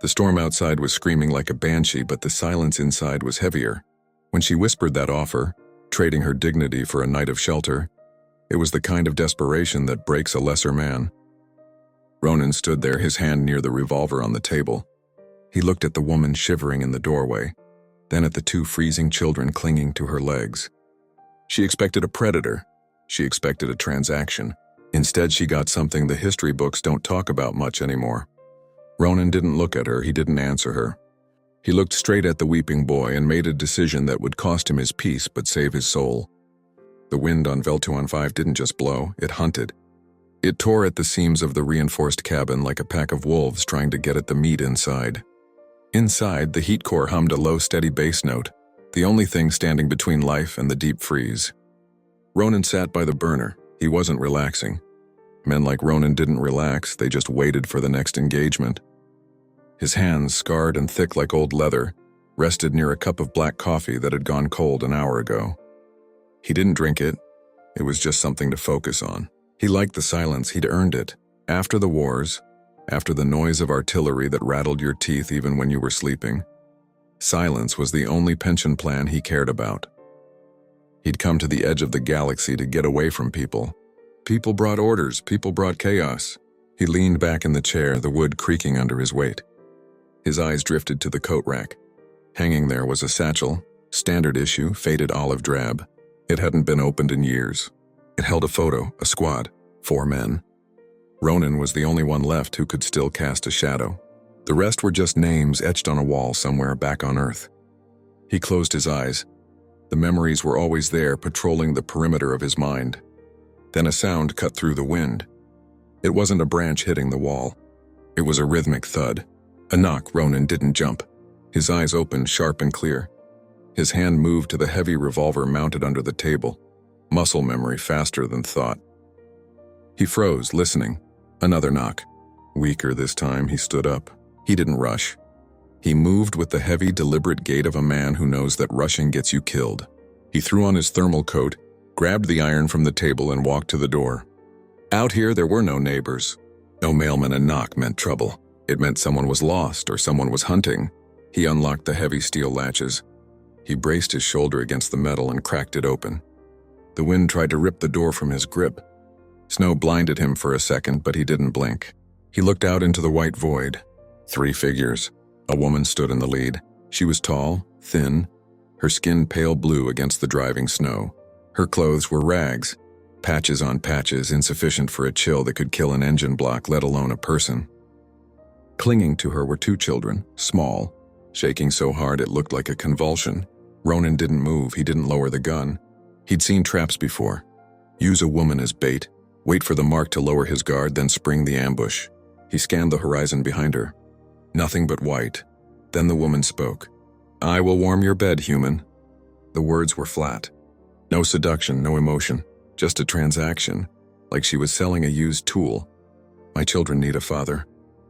The storm outside was screaming like a banshee, but the silence inside was heavier. When she whispered that offer, trading her dignity for a night of shelter, it was the kind of desperation that breaks a lesser man. Ronin stood there, his hand near the revolver on the table. He looked at the woman shivering in the doorway, then at the two freezing children clinging to her legs. She expected a predator. She expected a transaction. Instead, she got something the history books don't talk about much anymore. Ronin didn't look at her, he didn't answer her. He looked straight at the weeping boy and made a decision that would cost him his peace but save his soul. The wind on Veltuan V didn't just blow, it hunted. It tore at the seams of the reinforced cabin like a pack of wolves trying to get at the meat inside. Inside, the heat core hummed a low, steady bass note, the only thing standing between life and the deep freeze. Ronin sat by the burner. He wasn't relaxing. Men like Ronin didn't relax, they just waited for the next engagement. His hands, scarred and thick like old leather, rested near a cup of black coffee that had gone cold an hour ago. He didn't drink it. It was just something to focus on. He liked the silence, he'd earned it. After the wars, after the noise of artillery that rattled your teeth even when you were sleeping, silence was the only pension plan he cared about. He'd come to the edge of the galaxy to get away from people. People brought orders, people brought chaos. He leaned back in the chair, the wood creaking under his weight. His eyes drifted to the coat rack. Hanging there was a satchel, standard issue, faded olive drab. It hadn't been opened in years. It held a photo, a squad, 4 men. Ronin was the only one left who could still cast a shadow. The rest were just names etched on a wall somewhere back on Earth. He closed his eyes. The memories were always there, patrolling the perimeter of his mind. Then a sound cut through the wind. It wasn't a branch hitting the wall. It was a rhythmic thud. A knock. Ronin didn't jump. His eyes opened, sharp and clear. His hand moved to the heavy revolver mounted under the table. Muscle memory faster than thought. He froze, listening. Another knock. Weaker this time, he stood up. He didn't rush. He moved with the heavy, deliberate gait of a man who knows that rushing gets you killed. He threw on his thermal coat, grabbed the iron from the table and walked to the door. Out here, there were no neighbors. No mailman. A knock meant trouble. It meant someone was lost or someone was hunting. He unlocked the heavy steel latches. He braced his shoulder against the metal and cracked it open. The wind tried to rip the door from his grip. Snow blinded him for a second, but he didn't blink. He looked out into the white void. 3 figures. A woman stood in the lead. She was tall, thin, her skin pale blue against the driving snow. Her clothes were rags, patches on patches, insufficient for a chill that could kill an engine block, let alone a person. Clinging to her were 2 children, small, shaking so hard it looked like a convulsion. Ronin didn't move, he didn't lower the gun. He'd seen traps before. Use a woman as bait, wait for the mark to lower his guard, then spring the ambush. He scanned the horizon behind her. Nothing but white. Then the woman spoke. "I will warm your bed, human." The words were flat. No seduction, no emotion, just a transaction, like she was selling a used tool. "My children need a father.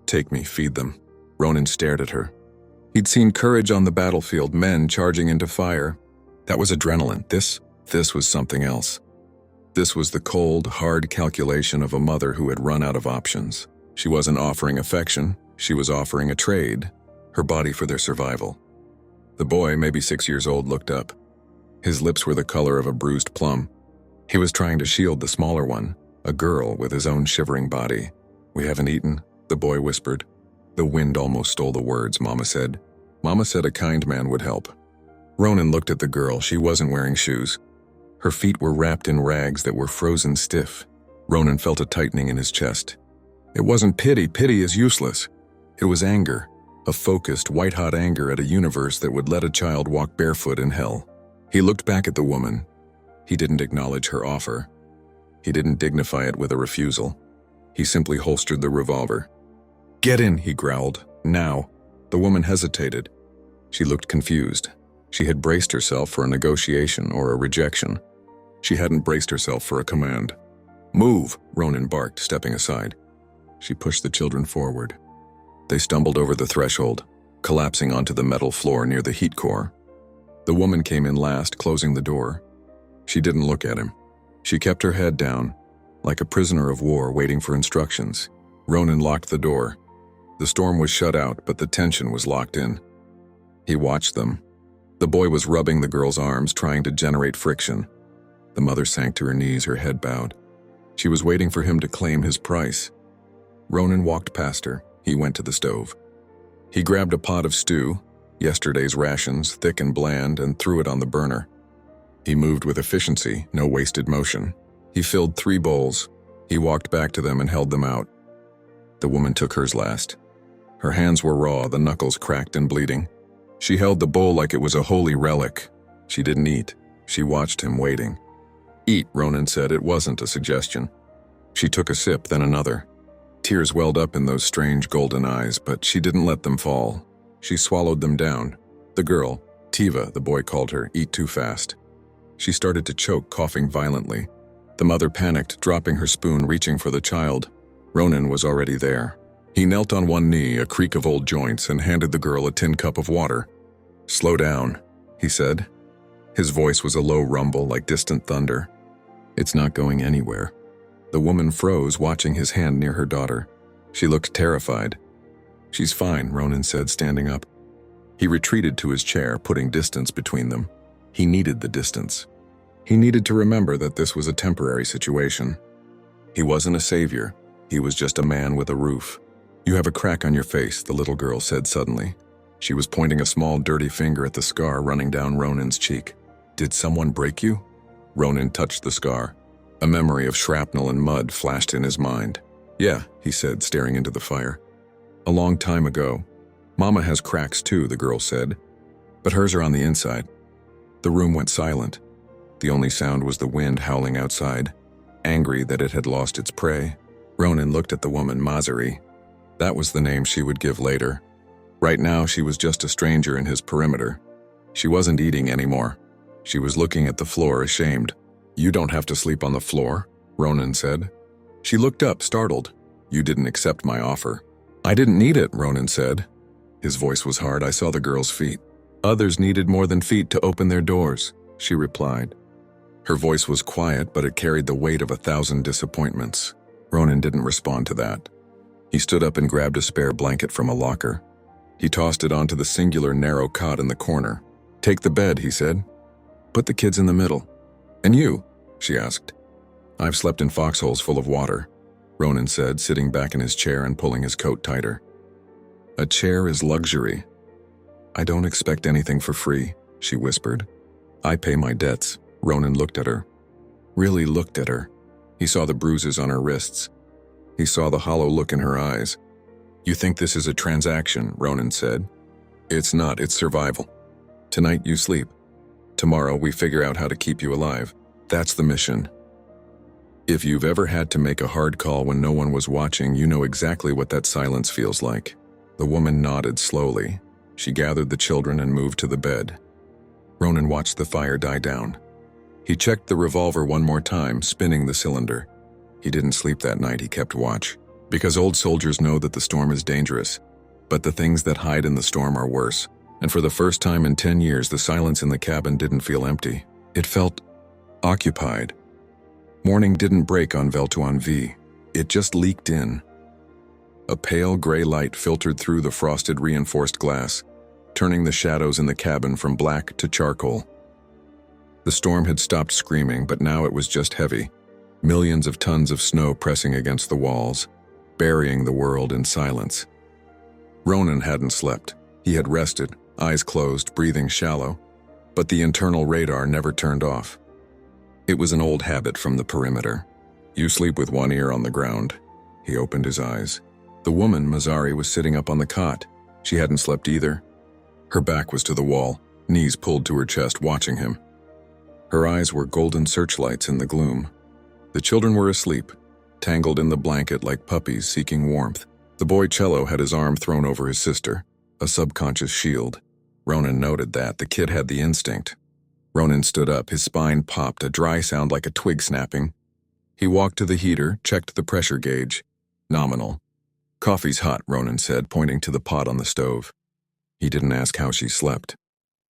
Take me, feed them." Ronin stared at her. He'd seen courage on the battlefield, men charging into fire. That was adrenaline. This was something else. This was the cold, hard calculation of a mother who had run out of options. She wasn't offering affection, she was offering a trade, her body for their survival. The boy, maybe 6 years old, looked up. His lips were the color of a bruised plum. He was trying to shield the smaller one, a girl with his own shivering body. "We haven't eaten," the boy whispered. The wind almost stole the words. Mama said a kind man would help. Ronin looked at the girl. She wasn't wearing shoes. Her feet were wrapped in rags that were frozen stiff. Ronin felt a tightening in his chest. It wasn't pity. Pity is useless. It was anger, a focused, white-hot anger at a universe that would let a child walk barefoot in hell. He looked back at the woman. He didn't acknowledge her offer. He didn't dignify it with a refusal. He simply holstered the revolver. "Get in," he growled. "Now." The woman hesitated. She looked confused. She had braced herself for a negotiation or a rejection. She hadn't braced herself for a command. "Move," Ronin barked, stepping aside. She pushed the children forward. They stumbled over the threshold, collapsing onto the metal floor near the heat core. The woman came in last, closing the door. She didn't look at him. She kept her head down, like a prisoner of war waiting for instructions. Ronin locked the door. The storm was shut out, but the tension was locked in. He watched them. The boy was rubbing the girl's arms, trying to generate friction. The mother sank to her knees, her head bowed. She was waiting for him to claim his price. Ronin walked past her. He went to the stove. He grabbed a pot of stew, yesterday's rations, thick and bland, and threw it on the burner. He moved with efficiency, no wasted motion. He filled 3 bowls. He walked back to them and held them out. The woman took hers last. Her hands were raw, the knuckles cracked and bleeding. She held the bowl like it was a holy relic. She didn't eat. She watched him, waiting. "Eat," Ronin said. It wasn't a suggestion. She took a sip, then another. Tears welled up in those strange golden eyes, but she didn't let them fall. She swallowed them down. The girl, Tiva, the boy called her, ate too fast. She started to choke, coughing violently. The mother panicked, dropping her spoon, reaching for the child. Ronin was already there. He knelt on one knee, a creak of old joints, and handed the girl a tin cup of water. "Slow down," he said. His voice was a low rumble, like distant thunder. "It's not going anywhere." The woman froze, watching his hand near her daughter. She looked terrified. "She's fine," Ronin said, standing up. He retreated to his chair, putting distance between them. He needed the distance. He needed to remember that this was a temporary situation. He wasn't a savior. He was just a man with a roof. "You have a crack on your face," the little girl said suddenly. She was pointing a small, dirty finger at the scar running down Ronin's cheek. "Did someone break you?" Ronin touched the scar. A memory of shrapnel and mud flashed in his mind. "Yeah," he said, staring into the fire. "A long time ago. Mama has cracks too," the girl said. "But hers are on the inside." The room went silent. The only sound was the wind howling outside, angry that it had lost its prey. Ronin looked at the woman, Mazzari. That was the name she would give later. Right now, she was just a stranger in his perimeter. She wasn't eating anymore. She was looking at the floor, ashamed. "You don't have to sleep on the floor," Ronin said. She looked up, startled. "You didn't accept my offer." "I didn't need it," Ronin said. His voice was hard. "I saw the girl's feet." "Others needed more than feet to open their doors," she replied. Her voice was quiet, but it carried the weight of 1,000 disappointments. Ronin didn't respond to that. He stood up and grabbed a spare blanket from a locker. He tossed it onto the singular narrow cot in the corner. "Take the bed," he said. "Put the kids in the middle." "And you?" she asked. "I've slept in foxholes full of water," Ronin said, sitting back in his chair and pulling his coat tighter. "A chair is luxury." "I don't expect anything for free," she whispered. "I pay my debts." Ronin looked at her. Really looked at her. He saw the bruises on her wrists. He saw the hollow look in her eyes. "You think this is a transaction," Ronin said. "It's not, it's survival. Tonight you sleep. Tomorrow we figure out how to keep you alive. That's the mission. If you've ever had to make a hard call when no one was watching, you know exactly what that silence feels like." The woman nodded slowly. She gathered the children and moved to the bed. Ronin watched the fire die down. He checked the revolver one more time, spinning the cylinder. He didn't sleep that night, he kept watch. Because old soldiers know that the storm is dangerous, but the things that hide in the storm are worse. And for the first time in 10 years, the silence in the cabin didn't feel empty. It felt occupied. Morning didn't break on Veltuan V. It just leaked in. A pale gray light filtered through the frosted reinforced glass, turning the shadows in the cabin from black to charcoal. The storm had stopped screaming, but now it was just heavy. Millions of tons of snow pressing against the walls, burying the world in silence. Ronin hadn't slept. He had rested, eyes closed, breathing shallow, but the internal radar never turned off. It was an old habit from the perimeter. You sleep with one ear on the ground. He opened his eyes. The woman, Mazzari, was sitting up on the cot. She hadn't slept either. Her back was to the wall, knees pulled to her chest, watching him. Her eyes were golden searchlights in the gloom. The children were asleep, tangled in the blanket like puppies seeking warmth. The boy Cello had his arm thrown over his sister, a subconscious shield. Ronin noted that. The kid had the instinct. Ronin stood up, his spine popped, a dry sound like a twig snapping. He walked to the heater, checked the pressure gauge. Nominal. "Coffee's hot," Ronin said, pointing to the pot on the stove. He didn't ask how she slept.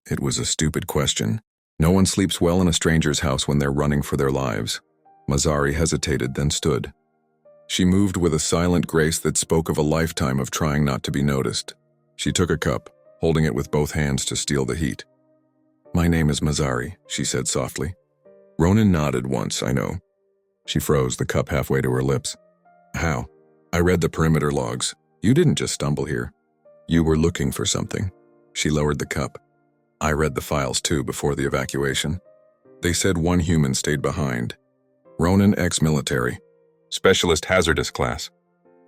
It was a stupid question. No one sleeps well in a stranger's house when they're running for their lives. Mazzari hesitated, then stood. She moved with a silent grace that spoke of a lifetime of trying not to be noticed. She took a cup, holding it with both hands to steal the heat. "My name is Mazzari," she said softly. Ronin nodded once, "I know." She froze, the cup halfway to her lips. "How?" "I read the perimeter logs. You didn't just stumble here. You were looking for something." She lowered the cup. "I read the files too before the evacuation. They said one human stayed behind. Ronin, ex-military. Specialist hazardous class.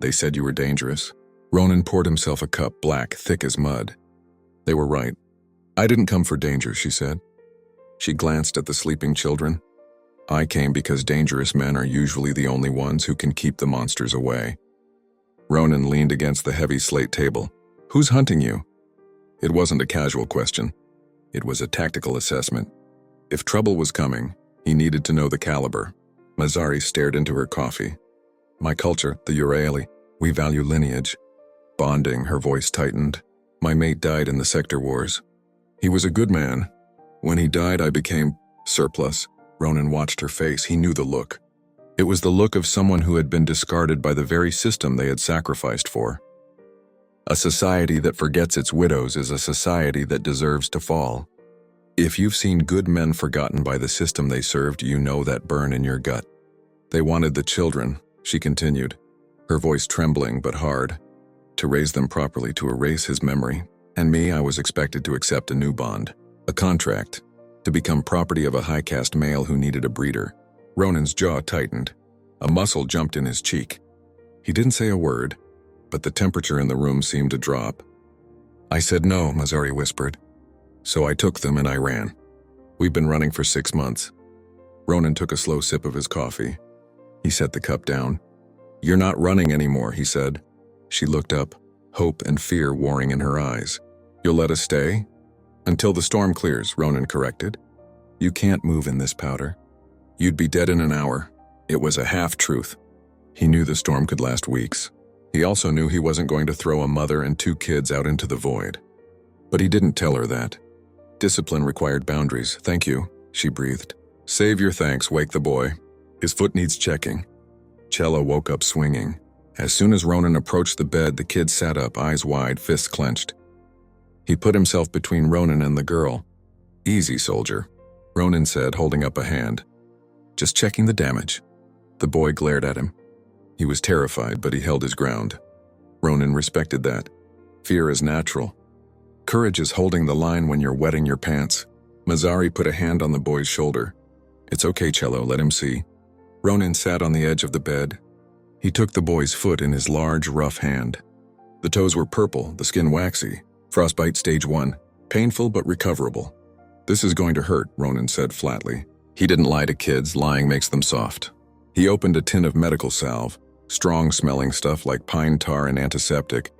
They said you were dangerous." Ronin poured himself a cup, black, thick as mud. They were right. "I didn't come for danger," she said. She glanced at the sleeping children. "I came because dangerous men are usually the only ones who can keep the monsters away." Ronin leaned against the heavy slate table. "Who's hunting you?" It wasn't a casual question. It was a tactical assessment. If trouble was coming, he needed to know the caliber. Mazzari stared into her coffee. "My culture, the Uraeli, we value lineage." Bonding, her voice tightened. "My mate died in the sector wars. He was a good man. When he died, I became surplus." Ronin watched her face. He knew the look. It was the look of someone who had been discarded by the very system they had sacrificed for. A society that forgets its widows is a society that deserves to fall. If you've seen good men forgotten by the system they served, you know that burn in your gut. "They wanted the children," she continued, her voice trembling but hard, "to raise them properly, to erase his memory. And me, I was expected to accept a new bond, a contract, to become property of a high-caste male who needed a breeder." Ronin's jaw tightened. A muscle jumped in his cheek. He didn't say a word, but the temperature in the room seemed to drop. "I said no," Mazzari whispered. "So I took them and I ran. We've been running for 6 months." Ronin took a slow sip of his coffee. He set the cup down. "You're not running anymore," he said. She looked up, hope and fear warring in her eyes. "You'll let us stay?" "Until the storm clears," Ronin corrected. "You can't move in this powder. You'd be dead in an hour." It was a half-truth. He knew the storm could last weeks. He also knew he wasn't going to throw a mother and 2 kids out into the void. But he didn't tell her that. Discipline required boundaries. "Thank you," she breathed. "Save your thanks, wake the boy. His foot needs checking." Cello woke up swinging. As soon as Ronin approached the bed, the kid sat up, eyes wide, fists clenched. He put himself between Ronin and the girl. "Easy, soldier," Ronin said, holding up a hand. "Just checking the damage." The boy glared at him. He was terrified, but he held his ground. Ronin respected that. Fear is natural. Courage is holding the line when you're wetting your pants. Mazzari put a hand on the boy's shoulder. "It's okay, Cello, let him see." Ronin sat on the edge of the bed. He took the boy's foot in his large, rough hand. The toes were purple, the skin waxy. Frostbite stage 1. Painful but recoverable. "This is going to hurt," Ronin said flatly. He didn't lie to kids, lying makes them soft. He opened a tin of medical salve, strong-smelling stuff like pine tar and antiseptic.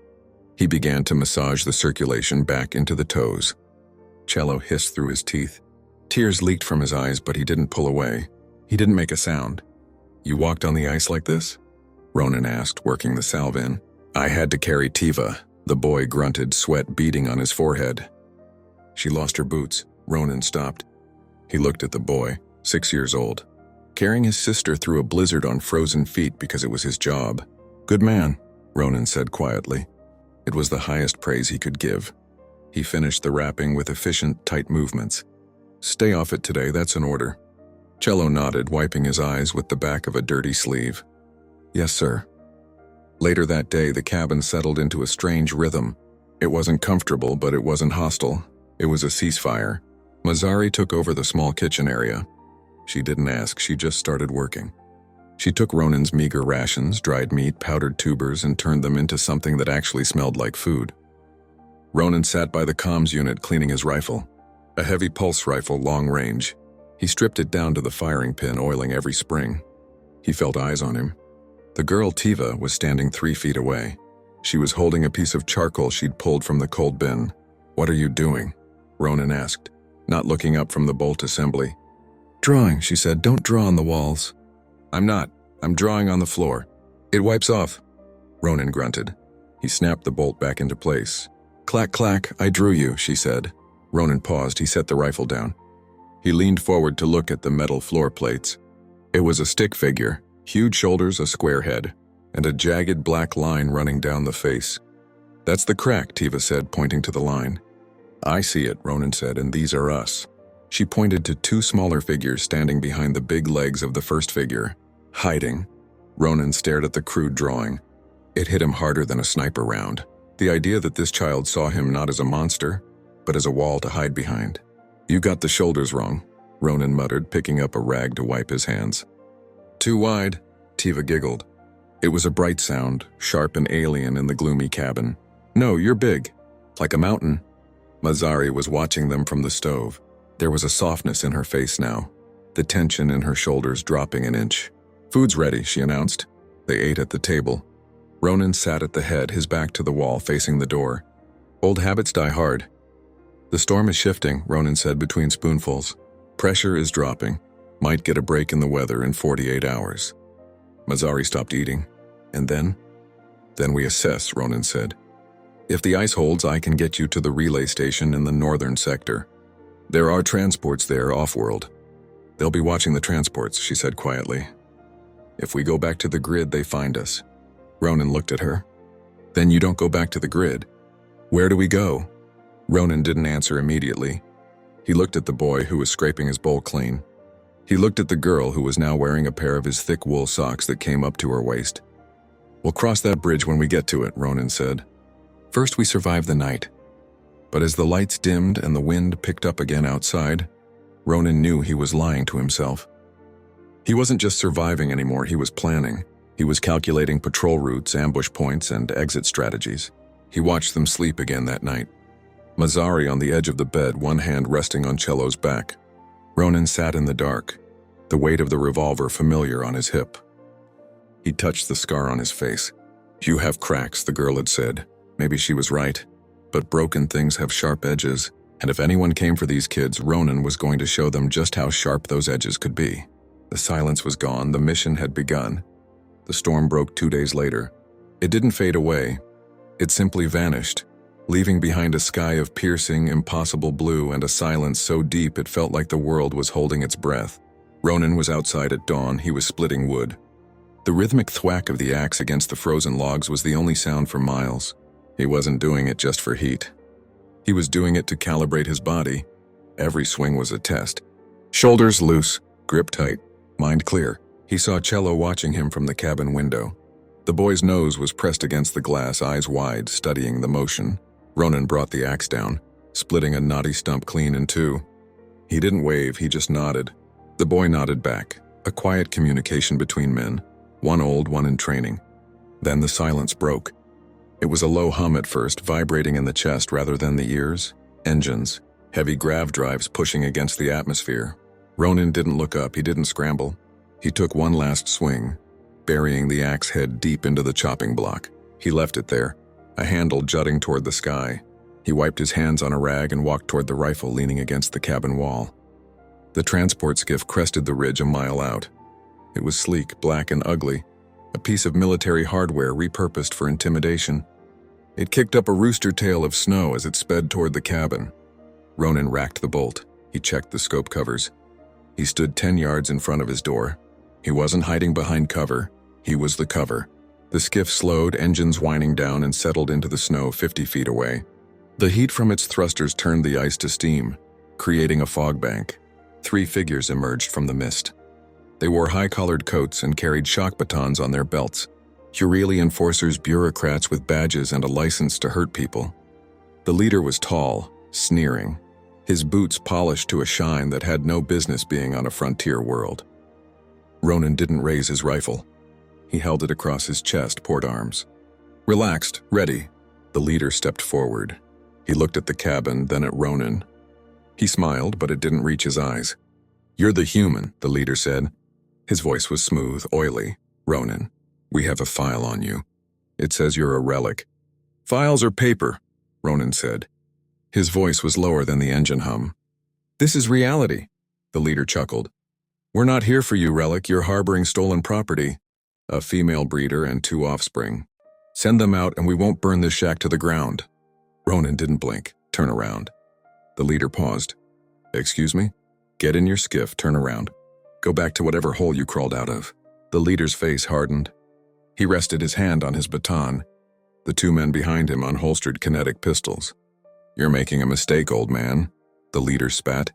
He began to massage the circulation back into the toes. Cello hissed through his teeth. Tears leaked from his eyes, but he didn't pull away. He didn't make a sound. "You walked on the ice like this?" Ronin asked, working the salve in. "I had to carry Tiva," the boy grunted, sweat beading on his forehead. "She lost her boots." Ronin stopped. He looked at the boy, 6 years old, carrying his sister through a blizzard on frozen feet because it was his job. "Good man," Ronin said quietly. It was the highest praise he could give. He finished the wrapping with efficient, tight movements. "Stay off it today, that's an order." Cello nodded, wiping his eyes with the back of a dirty sleeve. "Yes, sir." Later that day, the cabin settled into a strange rhythm. It wasn't comfortable, but it wasn't hostile. It was a ceasefire. Mazzari took over the small kitchen area. She didn't ask, she just started working. She took Ronin's meager rations, dried meat, powdered tubers, and turned them into something that actually smelled like food. Ronin sat by the comms unit cleaning his rifle. A heavy pulse rifle, long range. He stripped it down to the firing pin, oiling every spring. He felt eyes on him. The girl, Tiva, was standing 3 feet away. She was holding a piece of charcoal she'd pulled from the cold bin. "What are you doing?" Ronin asked, not looking up from the bolt assembly. "Drawing," she said. "Don't draw on the walls." "I'm not. I'm drawing on the floor. It wipes off." Ronin grunted. He snapped the bolt back into place. "Clack, clack, I drew you," she said. Ronin paused. He set the rifle down. He leaned forward to look at the metal floor plates. It was a stick figure, huge shoulders, a square head. and a jagged black line running down the face. "That's the crack," Tiva said, pointing to the line. "I see it," Ronin said, "and these are us." She pointed to two smaller figures standing behind the big legs of the first figure, hiding. Ronin stared at the crude drawing. It hit him harder than a sniper round. The idea that this child saw him not as a monster, but as a wall to hide behind. "You got the shoulders wrong," Ronin muttered, picking up a rag to wipe his hands. "Too wide," Tiva giggled. It was a bright sound, sharp and alien in the gloomy cabin. "No, you're big. Like a mountain." Mazzari was watching them from the stove. There was a softness in her face now, the tension in her shoulders dropping an inch. "Food's ready," she announced. They ate at the table. Ronin sat at the head, his back to the wall, facing the door. "Old habits die hard." "The storm is shifting," Ronin said between spoonfuls. "Pressure is dropping. Might get a break in the weather in 48 hours. Mazzari stopped eating. "And then?" "Then we assess," Ronin said. "If the ice holds, I can get you to the relay station in the northern sector. There are transports there off-world. They'll be watching the transports," she said quietly. "If we go back to the grid, they find us." Ronin looked at her. "Then you don't go back to the grid. Where do we go?" Ronin didn't answer immediately. He looked at the boy who was scraping his bowl clean. He looked at the girl who was now wearing a pair of his thick wool socks that came up to her waist. "We'll cross that bridge when we get to it," Ronin said. "First we survive the night." But as the lights dimmed and the wind picked up again outside, Ronin knew he was lying to himself. He wasn't just surviving anymore, he was planning. He was calculating patrol routes, ambush points, and exit strategies. He watched them sleep again that night. Mazzari on the edge of the bed, one hand resting on Cello's back. Ronin sat in the dark, the weight of the revolver familiar on his hip. He touched the scar on his face. "You have cracks," the girl had said. Maybe she was right. But broken things have sharp edges, and if anyone came for these kids, Ronin was going to show them just how sharp those edges could be. The silence was gone, the mission had begun. The storm broke 2 days later. It didn't fade away. It simply vanished, leaving behind a sky of piercing, impossible blue and a silence so deep it felt like the world was holding its breath. Ronin was outside at dawn. He was splitting wood. The rhythmic thwack of the axe against the frozen logs was the only sound for miles. He wasn't doing it just for heat. He was doing it to calibrate his body. Every swing was a test. Shoulders loose, grip tight, mind clear. He saw Cello watching him from the cabin window. The boy's nose was pressed against the glass, eyes wide, studying the motion. Ronin brought the axe down, splitting a knotty stump clean in two. He didn't wave, he just nodded. The boy nodded back, a quiet communication between men, one old, one in training. Then the silence broke. It was a low hum at first, vibrating in the chest rather than the ears. Engines, heavy grav drives pushing against the atmosphere. Ronin didn't look up, he didn't scramble. He took one last swing, burying the axe head deep into the chopping block. He left it there, a handle jutting toward the sky. He wiped his hands on a rag and walked toward the rifle leaning against the cabin wall. The transport skiff crested the ridge a mile out. It was sleek, black, and ugly, a piece of military hardware repurposed for intimidation. It kicked up a rooster tail of snow as it sped toward the cabin. Ronin racked the bolt. He checked the scope covers. He stood 10 yards in front of his door. He wasn't hiding behind cover. He was the cover. The skiff slowed, engines whining down, and settled into the snow 50 feet away. The heat from its thrusters turned the ice to steam, creating a fog bank. 3 figures emerged from the mist. They wore high-collared coats and carried shock batons on their belts. Ureli enforcers, bureaucrats with badges and a license to hurt people. The leader was tall, sneering, his boots polished to a shine that had no business being on a frontier world. Ronin didn't raise his rifle. He held it across his chest, port arms. Relaxed, ready. The leader stepped forward. He looked at the cabin, then at Ronin. He smiled, but it didn't reach his eyes. "You're the human," the leader said. His voice was smooth, oily. "Ronin, we have a file on you. It says you're a relic." "Files are paper," Ronin said. His voice was lower than the engine hum. "This is reality," the leader chuckled. "We're not here for you, relic. You're harboring stolen property. A female breeder and 2 offspring. Send them out and we won't burn this shack to the ground." Ronin didn't blink. "Turn around." The leader paused. "Excuse me? Get in your skiff, turn around. Go back to whatever hole you crawled out of." The leader's face hardened. He rested his hand on his baton. The two men behind him unholstered kinetic pistols. "You're making a mistake, old man," the leader spat.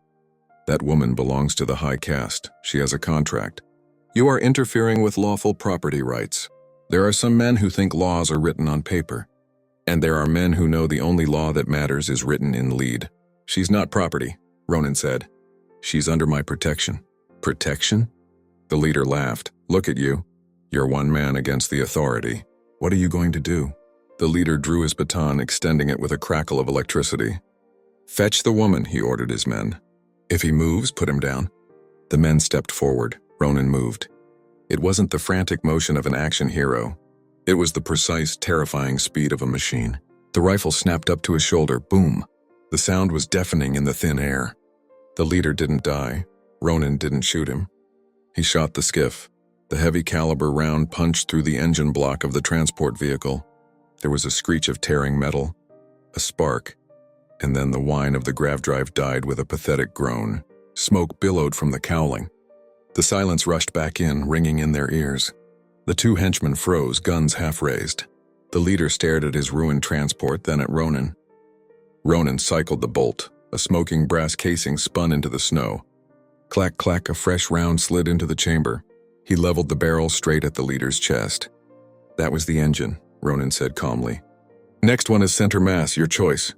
"That woman belongs to the high caste. She has a contract. You are interfering with lawful property rights. There are some men who think laws are written on paper, and there are men who know the only law that matters is written in lead. She's not property," Ronin said. "She's under my protection." "Protection?" The leader laughed. "Look at you. You're one man against the authority. What are you going to do?" The leader drew his baton, extending it with a crackle of electricity. "Fetch the woman," he ordered his men. "If he moves, put him down." The men stepped forward. Ronin moved. It wasn't the frantic motion of an action hero. It was the precise, terrifying speed of a machine. The rifle snapped up to his shoulder. Boom! The sound was deafening in the thin air. The leader didn't die. Ronin didn't shoot him. He shot the skiff. The heavy caliber round punched through the engine block of the transport vehicle. There was a screech of tearing metal, a spark, and then the whine of the grav drive died with a pathetic groan. Smoke billowed from the cowling. The silence rushed back in, ringing in their ears. The two henchmen froze, guns half raised. The leader stared at his ruined transport, then at Ronin. Ronin cycled the bolt. A smoking brass casing spun into the snow. Clack, clack, a fresh round slid into the chamber. He leveled the barrel straight at the leader's chest. "That was the engine," Ronin said calmly. "Next one is center mass, your choice."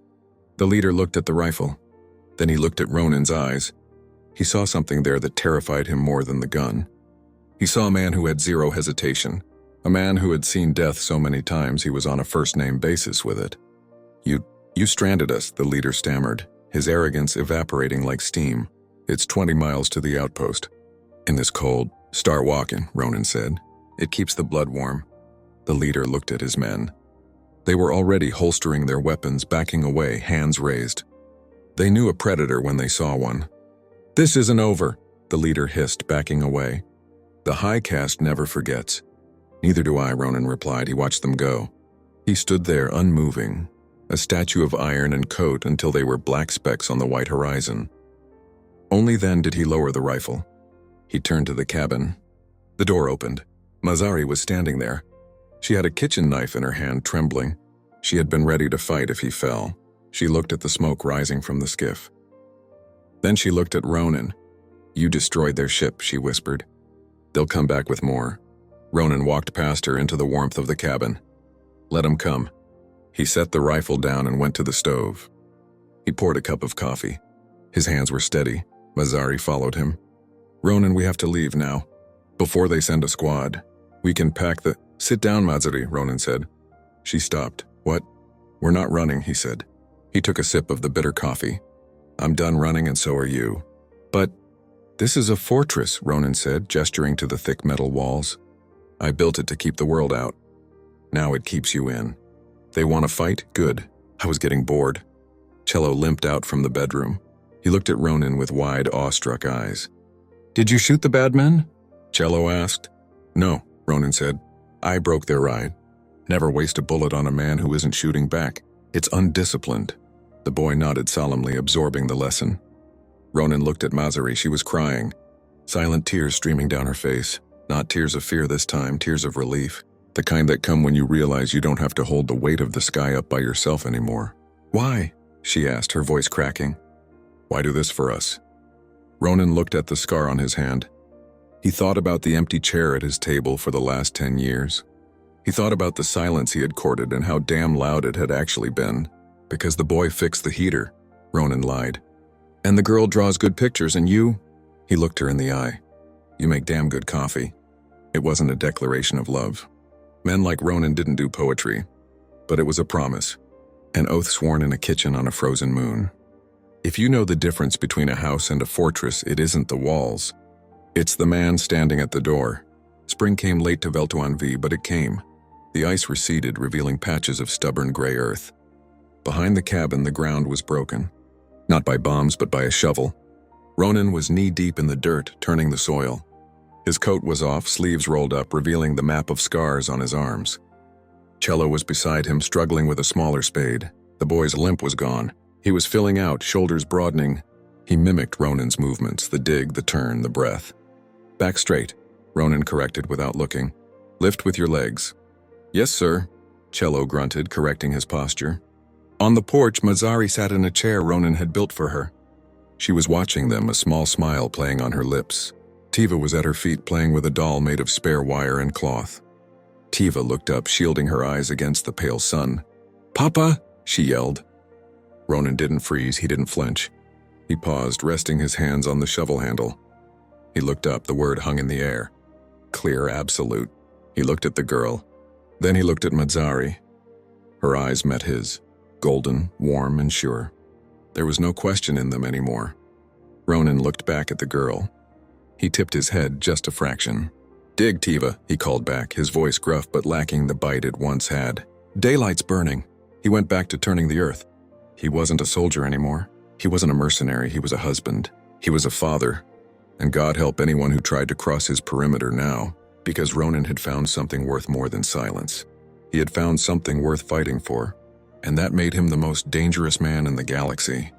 The leader looked at the rifle. Then he looked at Ronin's eyes. He saw something there that terrified him more than the gun. He saw a man who had zero hesitation, a man who had seen death so many times he was on a first-name basis with it. You stranded us," the leader stammered, his arrogance evaporating like steam. "It's 20 miles to the outpost." "In this cold, start walking," Ronin said. "It keeps the blood warm." The leader looked at his men. They were already holstering their weapons, backing away, hands raised. They knew a predator when they saw one. "This isn't over," the leader hissed, backing away. "The high caste never forgets." "Neither do I," Ronin replied. He watched them go. He stood there, unmoving, a statue of iron and coat until they were black specks on the white horizon. Only then did he lower the rifle. He turned to the cabin. The door opened. Mazzari was standing there. She had a kitchen knife in her hand, trembling. She had been ready to fight if he fell. She looked at the smoke rising from the skiff. Then she looked at Ronin. "You destroyed their ship," she whispered. "They'll come back with more." Ronin walked past her into the warmth of the cabin. "Let 'em come." He set the rifle down and went to the stove. He poured a cup of coffee. His hands were steady. Mazzari followed him. "Ronin, we have to leave now. Before they send a squad. We can pack the—" "Sit down, Mazzari," Ronin said. She stopped. "What?" "We're not running," he said. He took a sip of the bitter coffee. "I'm done running and so are you." "But this is a fortress," Ronin said, gesturing to the thick metal walls. "I built it to keep the world out. Now it keeps you in. They want to fight? Good. I was getting bored." Cello limped out from the bedroom. He looked at Ronin with wide, awestruck eyes. "Did you shoot the bad men?" Cello asked. "No," Ronin said. "I broke their ride. Never waste a bullet on a man who isn't shooting back. It's undisciplined." The boy nodded solemnly, absorbing the lesson. Ronin looked at Mazzari. She was crying, silent tears streaming down her face. Not tears of fear this time, tears of relief. The kind that come when you realize you don't have to hold the weight of the sky up by yourself anymore. "Why?" she asked, her voice cracking. "Why do this for us?" Ronin looked at the scar on his hand. He thought about the empty chair at his table for the last 10 years. He thought about the silence he had courted and how damn loud it had actually been. "Because the boy fixed the heater," Ronin lied. "And the girl draws good pictures and you—" He looked her in the eye. "You make damn good coffee." It wasn't a declaration of love. Men like Ronin didn't do poetry, but it was a promise, an oath sworn in a kitchen on a frozen moon. If you know the difference between a house and a fortress, it isn't the walls. It's the man standing at the door. Spring came late to Veltuan V, but it came. The ice receded, revealing patches of stubborn gray earth. Behind the cabin, the ground was broken. Not by bombs, but by a shovel. Ronin was knee-deep in the dirt, turning the soil. His coat was off, sleeves rolled up, revealing the map of scars on his arms. Cello was beside him, struggling with a smaller spade. The boy's limp was gone. He was filling out, shoulders broadening. He mimicked Ronin's movements, the dig, the turn, the breath. "Back straight," Ronin corrected without looking. Lift with your legs. Yes, sir, Cello grunted, correcting his posture. On the porch, Mazzari sat in a chair Ronin had built for her. She was watching them, a small smile playing on her lips. Tiva was at her feet playing with a doll made of spare wire and cloth. Tiva looked up, shielding her eyes against the pale sun. "Papa!" she yelled. Ronin didn't freeze, he didn't flinch. He paused, resting his hands on the shovel handle. He looked up, the word hung in the air. Clear, absolute. He looked at the girl. Then he looked at Mazzari. Her eyes met his, golden, warm, and sure. There was no question in them anymore. Ronin looked back at the girl. He tipped his head just a fraction. "Dig, Tiva," he called back, his voice gruff but lacking the bite it once had. Daylight's burning. He went back to turning the earth. He wasn't a soldier anymore. He wasn't a mercenary, he was a husband. He was a father. And God help anyone who tried to cross his perimeter now, because Ronin had found something worth more than silence. He had found something worth fighting for, and that made him the most dangerous man in the galaxy.